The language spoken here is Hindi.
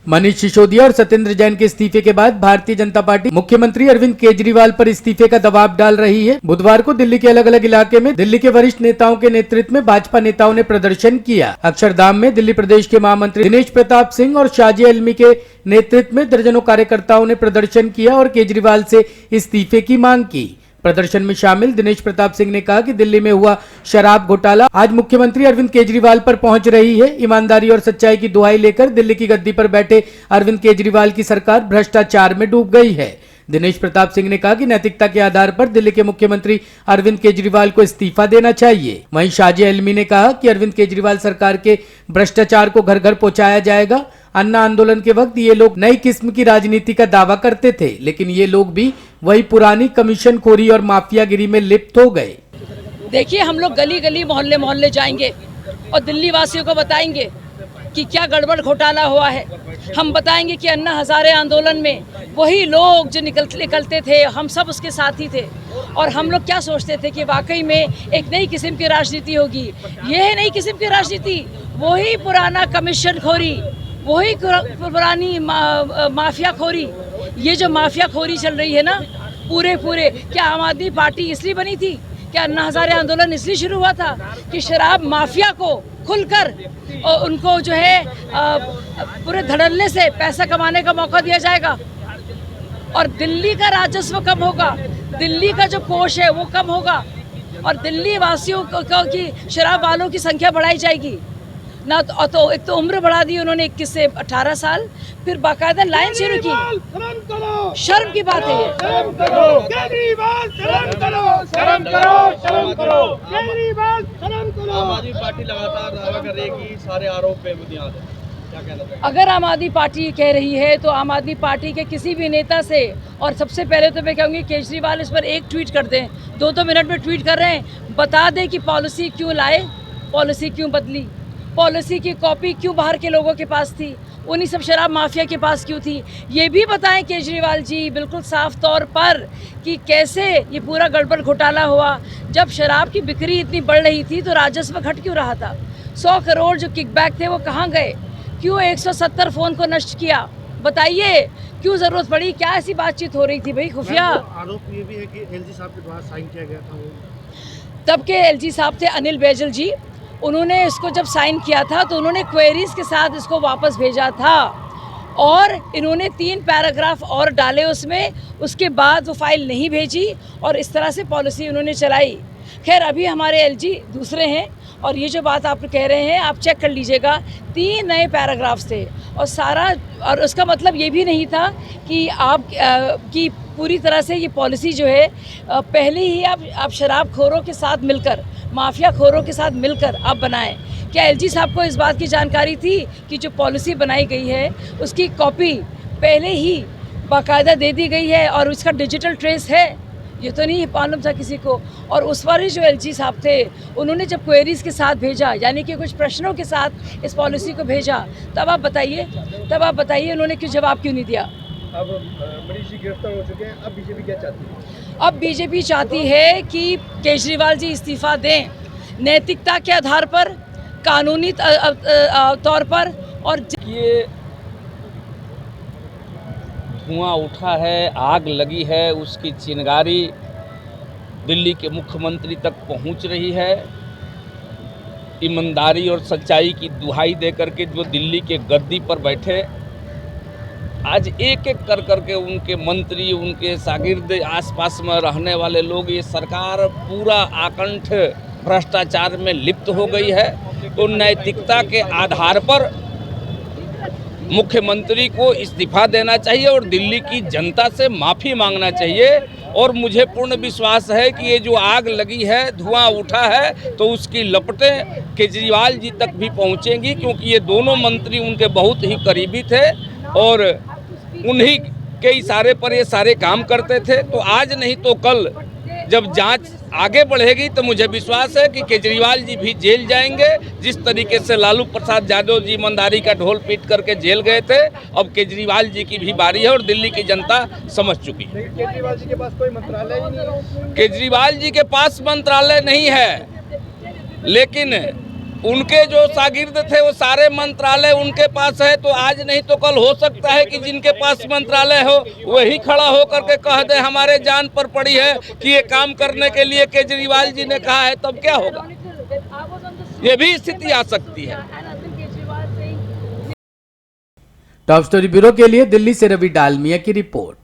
मनीष सिसोदिया और सत्येंद्र जैन के इस्तीफे के बाद भारतीय जनता पार्टी मुख्यमंत्री अरविंद केजरीवाल पर इस्तीफे का दबाव डाल रही है। बुधवार को दिल्ली के अलग अलग इलाके में दिल्ली के वरिष्ठ नेताओं के नेतृत्व में भाजपा नेताओं ने प्रदर्शन किया। अक्षरधाम में दिल्ली प्रदेश के महामंत्री दिनेश प्रताप सिंह और शाजी आलमी के नेतृत्व में दर्जनों कार्यकर्ताओं ने प्रदर्शन किया और केजरीवाल से इस्तीफे की मांग की। प्रदर्शन में शामिल दिनेश प्रताप सिंह ने कहा कि दिल्ली में हुआ शराब घोटाला आज मुख्यमंत्री अरविंद केजरीवाल पर पहुंच रही है। ईमानदारी और सच्चाई की दुहाई लेकर दिल्ली की गद्दी पर बैठे अरविंद केजरीवाल की सरकार भ्रष्टाचार में डूब गई है। दिनेश प्रताप सिंह ने कहा कि नैतिकता के आधार पर दिल्ली के मुख्यमंत्री अरविंद केजरीवाल को इस्तीफा देना चाहिए। वहीं शाजी आलमी ने कहा कि अरविंद केजरीवाल सरकार के भ्रष्टाचार को घर घर पहुंचाया जाएगा। अन्ना आंदोलन के वक्त ये लोग नई किस्म की राजनीति का दावा करते थे, लेकिन ये लोग भी वही पुरानी कमीशन खोरी और माफियागिरी में लिप्त हो गए। देखिए, हम लोग गली गली मोहल्ले मोहल्ले जाएंगे और दिल्ली वासियों को बताएंगे कि क्या गड़बड़ घोटाला हुआ है। हम बताएंगे कि अन्ना हजारे आंदोलन में वही लोग जो निकलते थे, हम सब उसके साथी थे और हम लोग क्या सोचते थे कि वाकई में एक नई किस्म की राजनीति होगी। ये है नई किस्म की राजनीति, वही पुराना कमीशन खोरी, वही पुरानी माफिया खोरी। ये जो माफिया खोरी चल रही है ना, पूरे क्या आम आदमी पार्टी इसलिए बनी थी? क्या अन्ना हजारे आंदोलन इसलिए शुरू हुआ था कि शराब माफिया को खुलकर और उनको जो है पूरे धड़ल्ले से पैसा कमाने का मौका दिया जाएगा और दिल्ली का राजस्व कम होगा, दिल्ली का जो कोष है वो कम होगा और दिल्ली वासियों की शराब वालों की संख्या बढ़ाई जाएगी ना। तो एक तो उम्र बढ़ा दी उन्होंने 21 से 18 साल, फिर बाकायदा लाइन शुरू की। शर्म की बात है ये। आम आदमी पार्टी लगातार दावा कर रही है कि सारे आरोप बेबुनियाद है, क्या कहना चाहिए? अगर आम आदमी पार्टी कह रही है तो आम आदमी पार्टी के किसी भी नेता से, और सबसे पहले तो मैं कहूँगी केजरीवाल इस पर एक ट्वीट कर दें। 2-2 मिनट में ट्वीट कर रहे हैं, बता दें कि पॉलिसी क्यों लाए, पॉलिसी क्यों बदली, पॉलिसी की कॉपी क्यों बाहर के लोगों के पास थी, उन्हीं सब शराब माफिया के पास क्यों थी। ये भी बताएं केजरीवाल जी बिल्कुल साफ तौर पर कि कैसे ये पूरा गड़बड़ घोटाला हुआ। जब शराब की बिक्री इतनी बढ़ रही थी तो राजस्व घट क्यों रहा था? 100 करोड़ जो किकबैक थे वो कहाँ गए? क्यों 170 फ़ोन को नष्ट किया? बताइए क्यों ज़रूरत पड़ी? क्या ऐसी बातचीत हो रही थी भाई खुफिया? आरोप ये भी है कि एलजी साहब के द्वारा साइन किया गया था वो। तब के एलजी साहब थे अनिल बैजल जी, उन्होंने इसको जब साइन किया था तो उन्होंने क्वेरीज के साथ इसको वापस भेजा था और इन्होंने 3 पैराग्राफ और डाले उसमें, उसके बाद वो फाइल नहीं भेजी और इस तरह से पॉलिसी उन्होंने चलाई। खैर अभी हमारे एलजी दूसरे हैं और ये जो बात आप कह रहे हैं आप चेक कर लीजिएगा, 3 नए पैराग्राफ्स थे और सारा, और उसका मतलब ये भी नहीं था कि आप की पूरी तरह से ये पॉलिसी जो है पहले ही आप शराबखोरों के साथ मिलकर, माफिया खोरों के साथ मिलकर आप बनाएं। क्या एलजी साहब को इस बात की जानकारी थी कि जो पॉलिसी बनाई गई है उसकी कॉपी पहले ही बाकायदा दे दी गई है और उसका डिजिटल ट्रेस है? ये तो नहीं मालूम था किसी को। और उस बार जो एलजी साहब थे उन्होंने जब क्वेरीज के साथ भेजा, यानी कि कुछ प्रश्नों के साथ इस पॉलिसी को भेजा, तब आप बताइए उन्होंने क्यों जवाब क्यों नहीं दिया? अब मनीष जी गिरफ्तार हो चुके हैं, अब बीजेपी क्या चाहती है? अब बीजेपी चाहती है कि केजरीवाल जी इस्तीफा दें, नैतिकता के आधार पर, कानूनी तौर पर। और ये धुआं उठा है, आग लगी है, उसकी चिंगारी दिल्ली के मुख्यमंत्री तक पहुंच रही है। ईमानदारी और सच्चाई की दुहाई देकर के जो दिल्ली के गद्दी पर बैठे, आज एक एक कर करके उनके मंत्री, उनके शागिर्द, आसपास में रहने वाले लोग, ये सरकार पूरा आकंठ भ्रष्टाचार में लिप्त हो गई है। तो नैतिकता के आधार पर मुख्यमंत्री को इस्तीफा देना चाहिए और दिल्ली की जनता से माफ़ी मांगना चाहिए। और मुझे पूर्ण विश्वास है कि ये जो आग लगी है, धुआं उठा है, तो उसकी लपटें केजरीवाल जी तक भी पहुंचेंगी, क्योंकि ये दोनों मंत्री उनके बहुत ही करीबी थे और उन्हीं के इशारे पर ये सारे काम करते थे। तो आज नहीं तो कल जब जांच आगे बढ़ेगी तो मुझे विश्वास है कि केजरीवाल जी भी जेल जाएंगे। जिस तरीके से लालू प्रसाद यादव जी ईमानदारी का ढोल पीट करके जेल गए थे, अब केजरीवाल जी की भी बारी है और दिल्ली की जनता समझ चुकी है। केजरीवाल जी के पास कोई मंत्रालय ही नहीं है। केजरीवाल जी के पास मंत्रालय नहीं है, लेकिन उनके जो शागिर्द थे वो सारे मंत्रालय उनके पास है, तो आज नहीं तो कल हो सकता है कि जिनके पास मंत्रालय हो वही खड़ा हो करके कह दे हमारे जान पर पड़ी है कि ये काम करने के लिए केजरीवाल जी ने कहा है, तब क्या होगा? ये भी स्थिति आ सकती है। टॉप स्टोरी ब्यूरो के लिए दिल्ली से रवि डालमिया की रिपोर्ट।